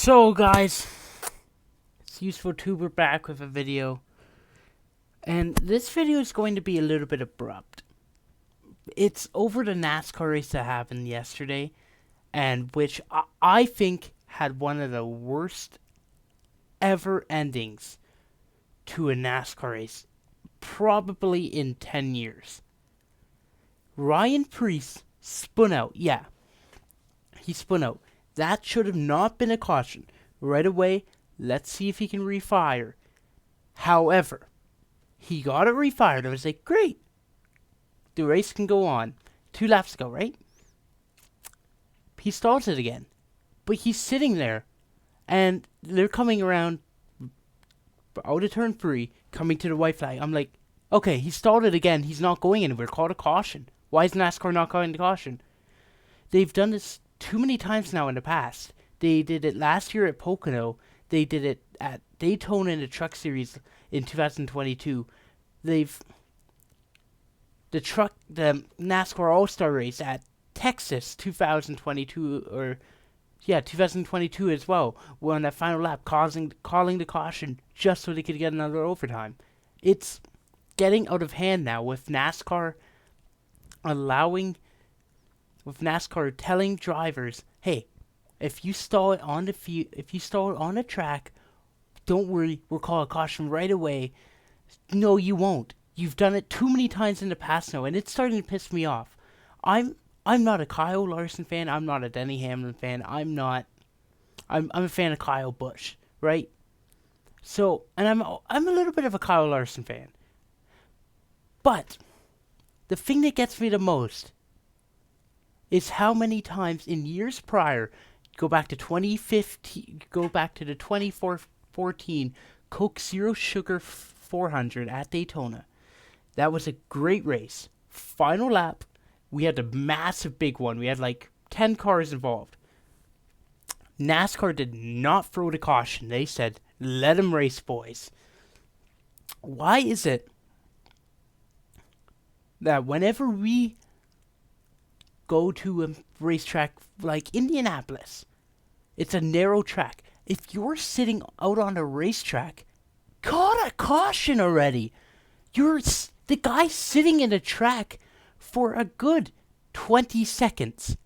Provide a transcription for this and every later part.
So guys, it's Useful Tuber back with a video, and this video is going to be a little bit abrupt. It's over the NASCAR race that happened yesterday, and which I think had one of the worst ever endings to a NASCAR race, probably in 10 years. Ryan Preece spun out, yeah, he spun out. That should have not been a caution. Right away, let's see if he can refire. However, he got it refired. I was like, great. The race can go on. 2 laps ago, right? He stalls it again. But he's sitting there. And they're coming around out of turn 3, coming to the white flag. I'm like, okay, he stalled it again. He's not going anywhere. Call it a caution. Why is NASCAR not calling the caution? They've done this too many times now in the past. They did it last year at Pocono. They did it at Daytona in the Truck Series in 2022. The NASCAR All-Star Race at Texas 2022 as well. Won that final lap, calling the caution just so they could get another overtime. It's getting out of hand now with NASCAR telling drivers, hey, if you stall it on the track, don't worry, we'll call a caution right away. No, you won't. You've done it too many times in the past now, and it's starting to piss me off. I'm not a Kyle Larson fan. I'm not a Denny Hamlin fan. I'm a fan of Kyle Busch, right? So, and I'm a little bit of a Kyle Larson fan. But the thing that gets me the most is how many times in years prior, go back to 2015, go back to the 2014 Coke Zero Sugar 400 at Daytona. That was a great race. Final lap, we had a massive big one. We had like 10 cars involved. NASCAR did not throw the caution. They said, let them race, boys. Why is it that whenever we go to a racetrack like Indianapolis, it's a narrow track. If you're sitting out on a racetrack, call a caution already. You're the guy sitting in the track for a good 20 seconds,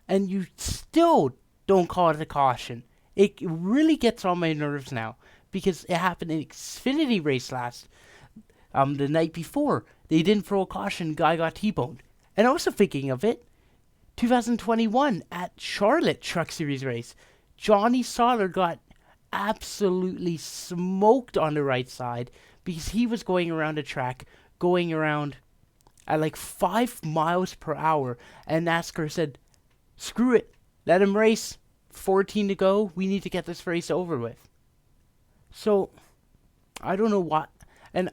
and you still don't call it a caution. It really gets on my nerves now because it happened in Xfinity race the night before. They didn't throw a caution. Guy got T-boned. And also thinking of it, 2021 at Charlotte Truck Series race, Johnny Sauter got absolutely smoked on the right side because he was going around the track, going around at like 5 miles per hour, and NASCAR said, screw it, let him race, 14 to go, we need to get this race over with. So, I don't know what, and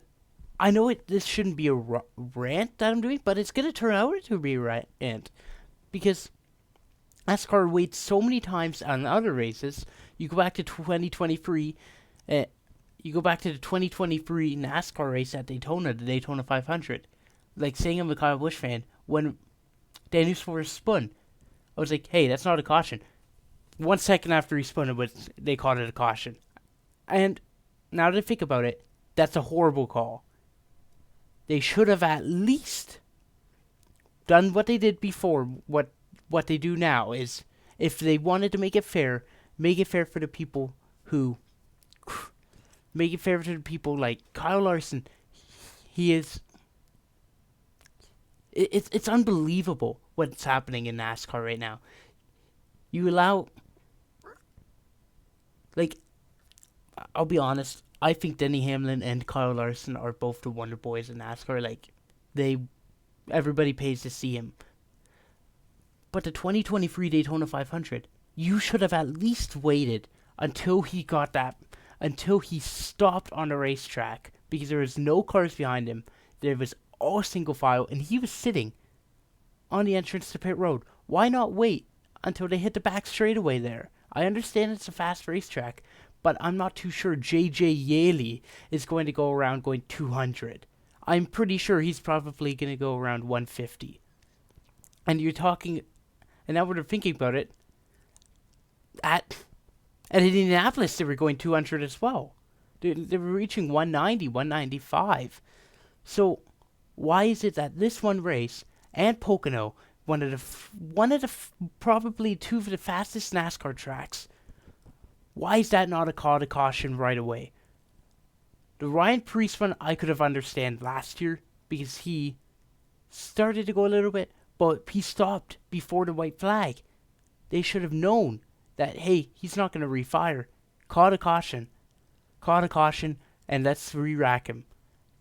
I know this shouldn't be a rant that I'm doing, but it's going to turn out to be a rant. Because NASCAR waits so many times on other races. You go back to 2023. You go back to the 2023 NASCAR race at Daytona, the Daytona 500. Like saying I'm a Kyle Busch fan, when Daniel Suarez spun, I was like, hey, that's not a caution. 1 second after he spun, they called it a caution. And now that I think about it, that's a horrible call. They should have at least done what they did before. What they do now is, if they wanted to make it fair for the people who, make it fair to the people like Kyle Larson. He is. It's unbelievable what's happening in NASCAR right now. You allow, like, I'll be honest. I think Denny Hamlin and Kyle Larson are both the Wonder Boys in NASCAR. Like, everybody pays to see him. But the 2023 Daytona 500, you should have at least waited until he stopped on the racetrack, because there was no cars behind him. There was all single file, and he was sitting on the entrance to pit road. Why not wait until they hit the back straightaway there? I understand it's a fast racetrack, but I'm not too sure J.J. Yaley is going to go around going 200. I'm pretty sure he's probably going to go around 150. And you're talking, and now we're thinking about it, at At Indianapolis, they were going 200 as well. They were reaching 190, 195. So why is it that this one race and Pocono, probably two of the fastest NASCAR tracks, why is that not a call to caution right away? The Ryan Preece one I could have understand last year because he started to go a little bit, but he stopped before the white flag. They should have known that, hey, he's not going to refire. Call to caution. Call to caution, and let's re-rack him.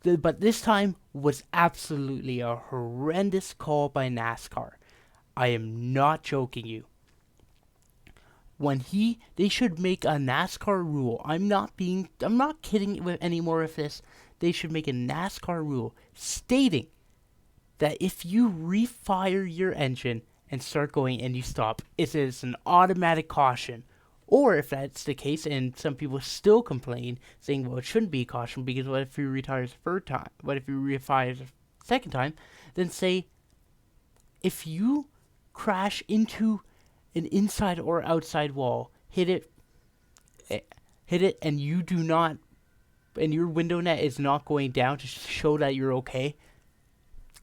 But this time was absolutely a horrendous call by NASCAR. I am not joking you. They should make a NASCAR rule. I'm not kidding with any more of this. They should make a NASCAR rule stating that if you refire your engine and start going and you stop, it is an automatic caution. Or if that's the case, and some people still complain, saying, well, it shouldn't be a caution because what if he retires a third time? What if he refires a second time? Then say, if you crash into an inside or outside wall, hit it, and you do not, and your window net is not going down to show that you're okay,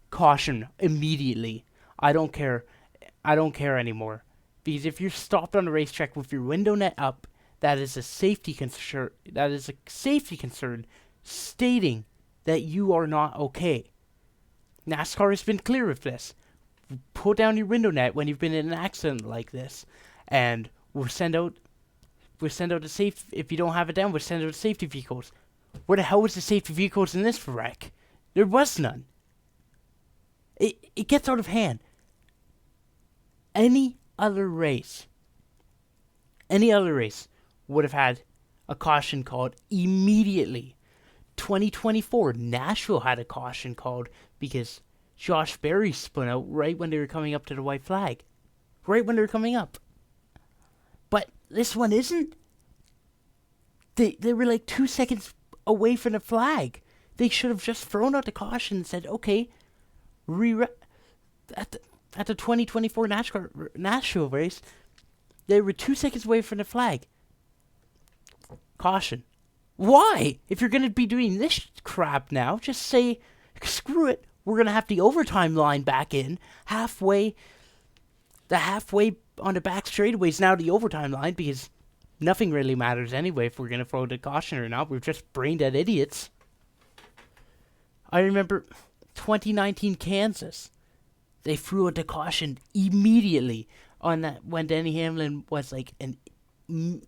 caution immediately. I don't care anymore. Because if you're stopped on the racetrack with your window net up, that is a safety concern. That is a safety concern, stating that you are not okay. NASCAR has been clear with this. Put down your window net when you've been in an accident like this, and we'll send out the safe. If you don't have it down, we'll send out safety vehicles. Where the hell was the safety vehicles in this wreck? There was none. It gets out of hand. Any other race would have had a caution called immediately. 2024, Nashville had a caution called because Josh Berry spun out right when they were coming up to the white flag. Right when they were coming up. But this one isn't. They were like 2 seconds away from the flag. They should have just thrown out the caution and said, okay, at the 2024 NASCAR Nashville race, they were 2 seconds away from the flag. Caution. Why? If you're going to be doing this crap now, just say, screw it. We're going to have the overtime line back in. Halfway on the back straightaway is now the overtime line because nothing really matters anyway if we're going to throw the caution or not. We're just brain dead idiots. I remember 2019 Kansas. They threw out the caution immediately on that when Denny Hamlin was like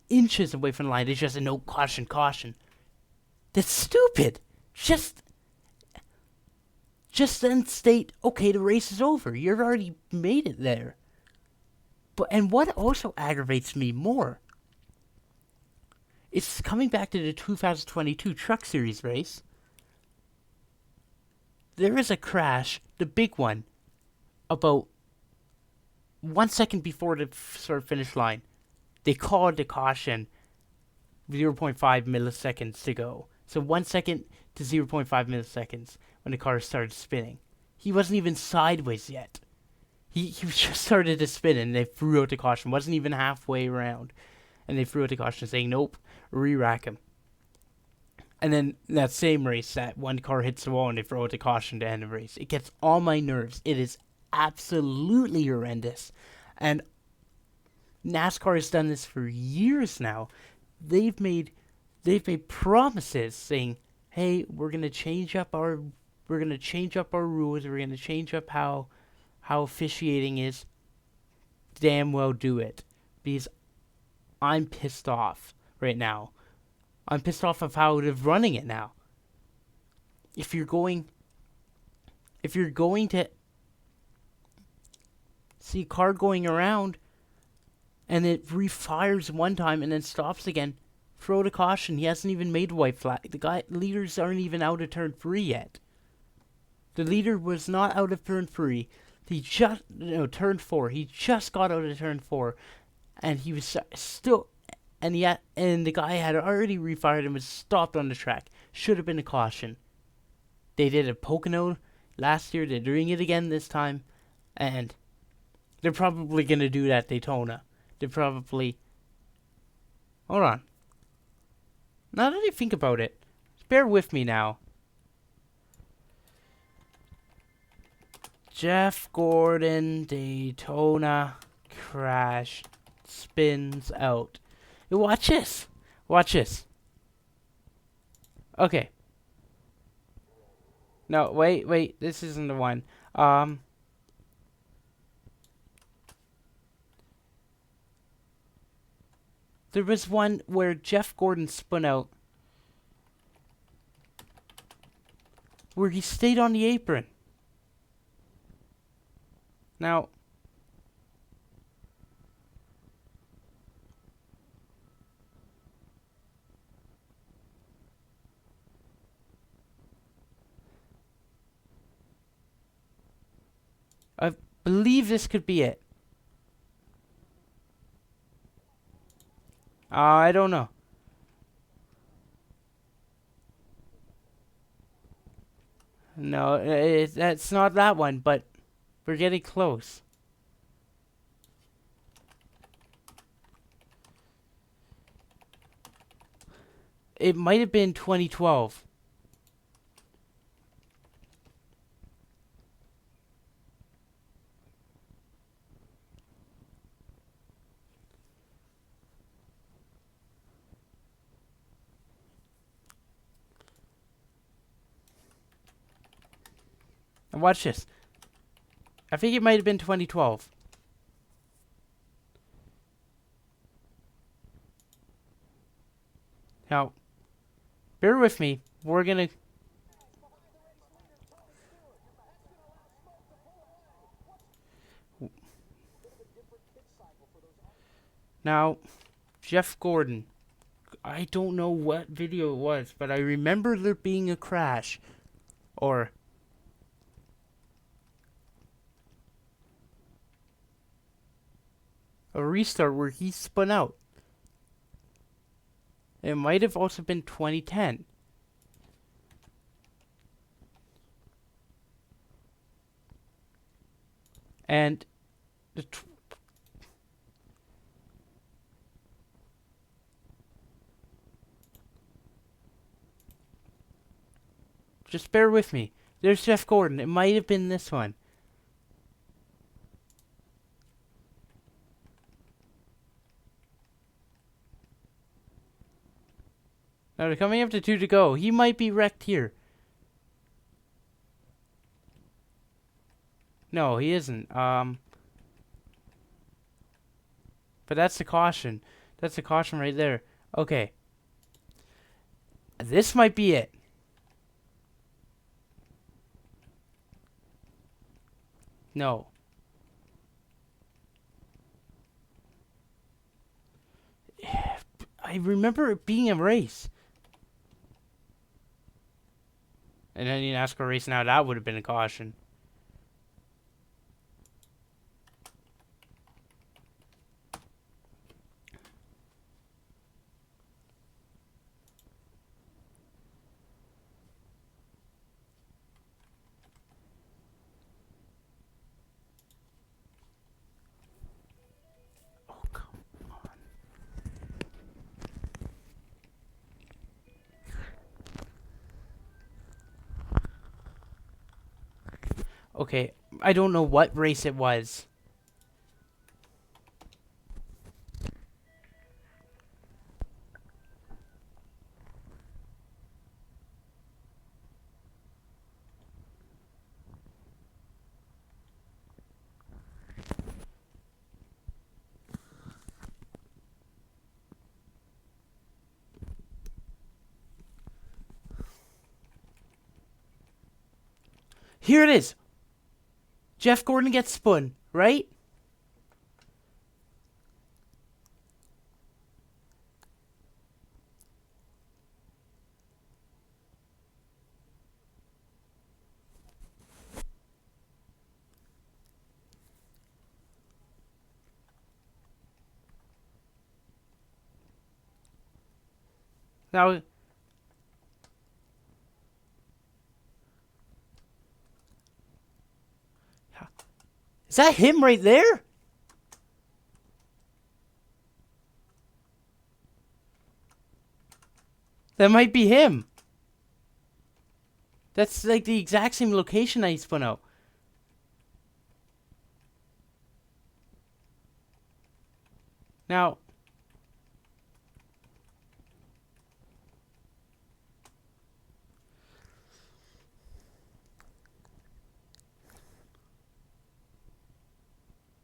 inches away from the line. They just said, no, caution. That's stupid. Just then state, okay, the race is over. You've already made it there. And what also aggravates me more, it's coming back to the 2022 Truck Series race. There is a crash, the big one, about 1 second before the finish line. They called the caution 0.5 milliseconds to go. So 1 second to 0.5 milliseconds when the car started spinning. He wasn't even sideways yet. He just started to spin and they threw out the caution. Wasn't even halfway around. And they threw out the caution saying, nope, re-rack him. And then that same race, that one car hits the wall and they throw out the caution to end the race. It gets on my nerves. It is absolutely horrendous. And NASCAR has done this for years now. They've made promises saying, hey, we're gonna change up our rules, we're gonna change up how officiating is. Damn well do it. Because I'm pissed off right now. I'm pissed off of how they're running it now. If you're going to see a car going around and it refires one time and then stops again, throw the caution. He hasn't even made a white flag. The leaders aren't even out of turn 3 yet. The leader was not out of turn 3. Turn 4. He just got out of turn 4, and he was still, and the guy had already refired and was stopped on the track. Should have been a caution. They did a Pocono last year. They're doing it again this time, and they're probably gonna do that Daytona. They're probably. Hold on. Now that I think about it, bear with me now. Jeff Gordon Daytona crash spins out. Hey, watch this. Watch this. Okay. No, wait. This isn't the one. There was one where Jeff Gordon spun out, where he stayed on the apron. Now, I believe this could be it. I don't know. No, that's not that one, but we're getting close. It might have been 2012. And watch this. I think it might have been 2012. Now, bear with me. We're gonna... Now, Jeff Gordon. I don't know what video it was, but I remember there being a crash. Or... a restart where he spun out. It might have also been 2010. And the just bear with me. There's Jeff Gordon. It might have been this one. Now they're coming up to 2 to go. He might be wrecked here. No, he isn't. But that's the caution. That's the caution right there. Okay. This might be it. No. I remember it being a race. And then the NASCAR race now, that would have been a caution. Oh, come on. Okay, I don't know what race it was. Here it is. Jeff Gordon gets spun, right? Now, is that him right there? That might be him. That's like the exact same location I spun out. Now,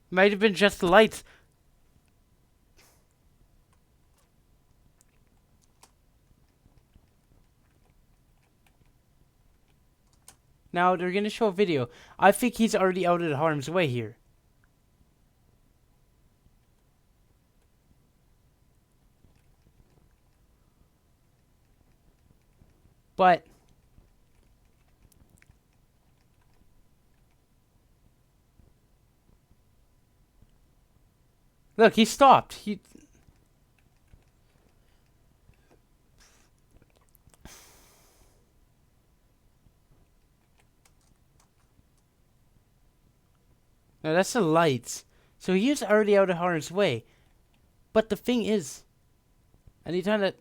might have been just the lights. Now, they're going to show a video. I think he's already out of harm's way here. But look, he stopped. Now that's the lights. So he is already out of harm's way. But the thing is, anytime that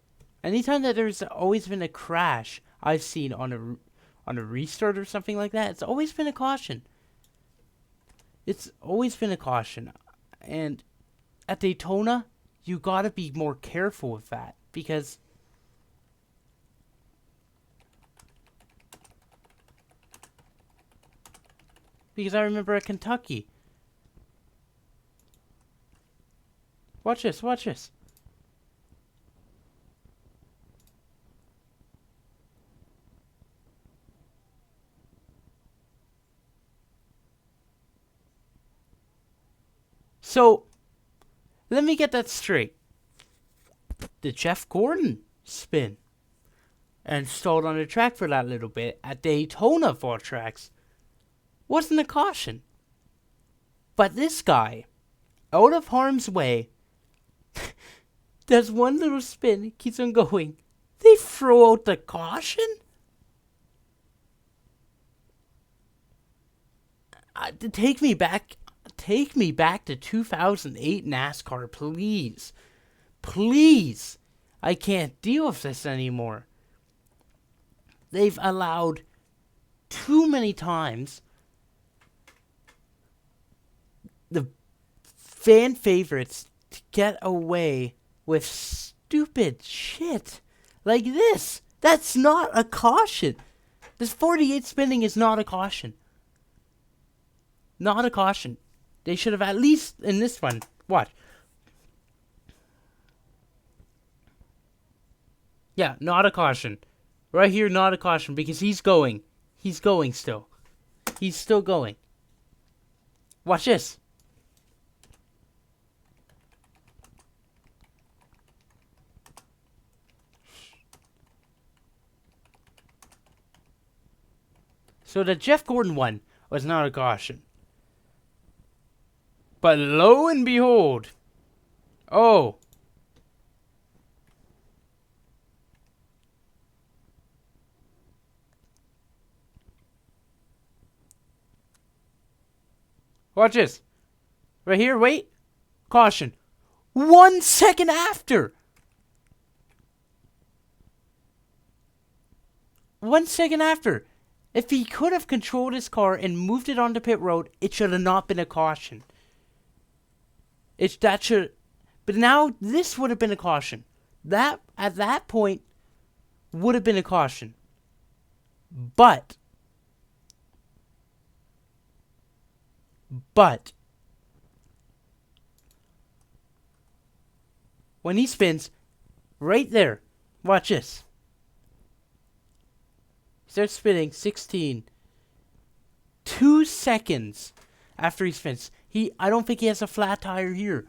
there's always been a crash I've seen on a restart or something like that, it's always been a caution. It's always been a caution. And at Daytona, you gotta be more careful with that because I remember at Kentucky. Watch this, watch this. So, let me get that straight. The Jeff Gordon spin and stalled on the track for that little bit at Daytona for tracks wasn't a caution. But this guy, out of harm's way, does one little spin, keeps on going. They throw out the caution? Take me back to 2008 NASCAR, please. Please. I can't deal with this anymore. They've allowed too many times the fan favorites to get away with stupid shit like this. That's not a caution. This 48 spinning is not a caution. Not a caution. They should have at least in this one. Watch. Yeah, not a caution. Right here, not a caution because he's going. He's going still. He's still going. Watch this. So the Jeff Gordon one was not a caution. But lo and behold, oh, watch this. Right here, wait. Caution. 1 second after. 1 second after. If he could have controlled his car and moved it onto pit road, it should have not been a caution. But now this would have been a caution. That at that point would have been a caution. But when he spins right there, watch this. He starts spinning 16. 2 seconds after he spins. I don't think he has a flat tire here.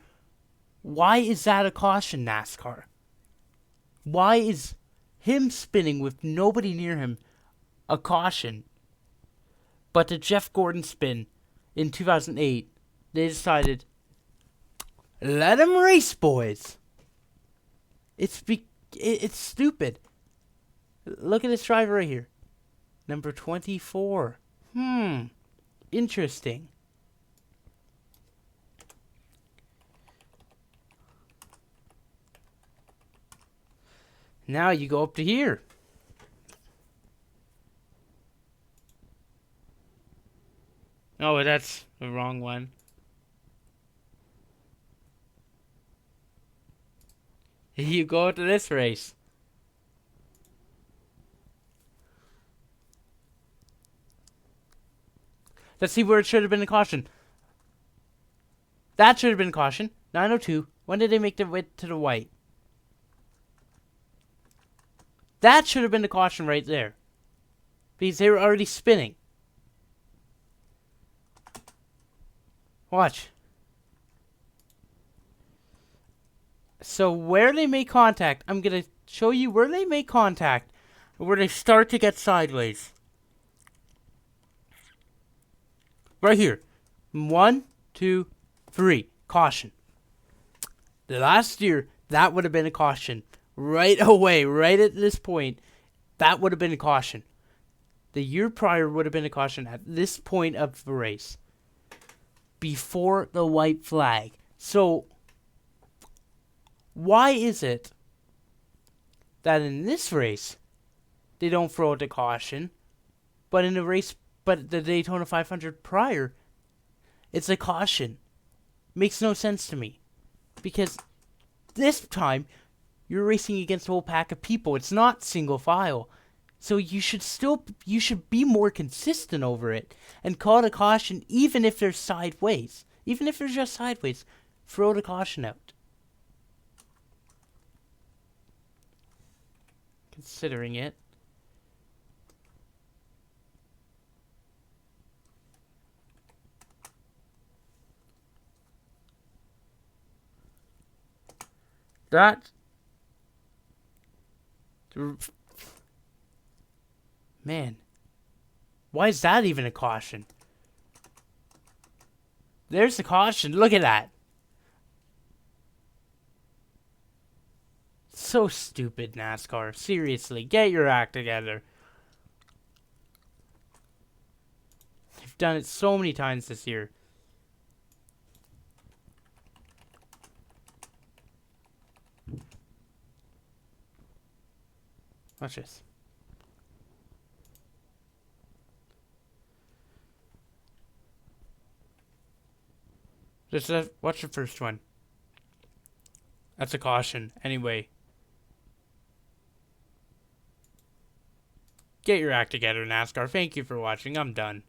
Why is that a caution, NASCAR? Why is him spinning with nobody near him a caution? But the Jeff Gordon spin in 2008, they decided, let him race, boys. It's stupid. Look at this driver right here. Number 24. Interesting. Now you go up to here. Oh, that's the wrong one. You go to this race. Let's see where it should have been a caution. That should have been a caution. 902. When did they make the width to the white? That should have been the caution right there. Because they were already spinning. Watch. So where they make contact, I'm going to show you where they make contact. Where they start to get sideways. Right here. 1, 2, 3. Caution. The last year, that would have been a caution. Right away, right at this point, that would have been a caution. The year prior would have been a caution at this point of the race. Before the white flag. So, why is it that in this race, they don't throw out the caution, but in the race, but the Daytona 500 prior, it's a caution? Makes no sense to me. Because this time, you're racing against a whole pack of people. It's not single file. So you should be more consistent over it and call a caution even if they're sideways. Even if they're just sideways, throw the caution out. Considering it. That. Man. Why is that even a caution? There's the caution. Look at that. So stupid, NASCAR. Seriously, get your act together. They've done it so many times this year. Watch this. Just watch the first one. That's a caution. Anyway. Get your act together, NASCAR. Thank you for watching. I'm done.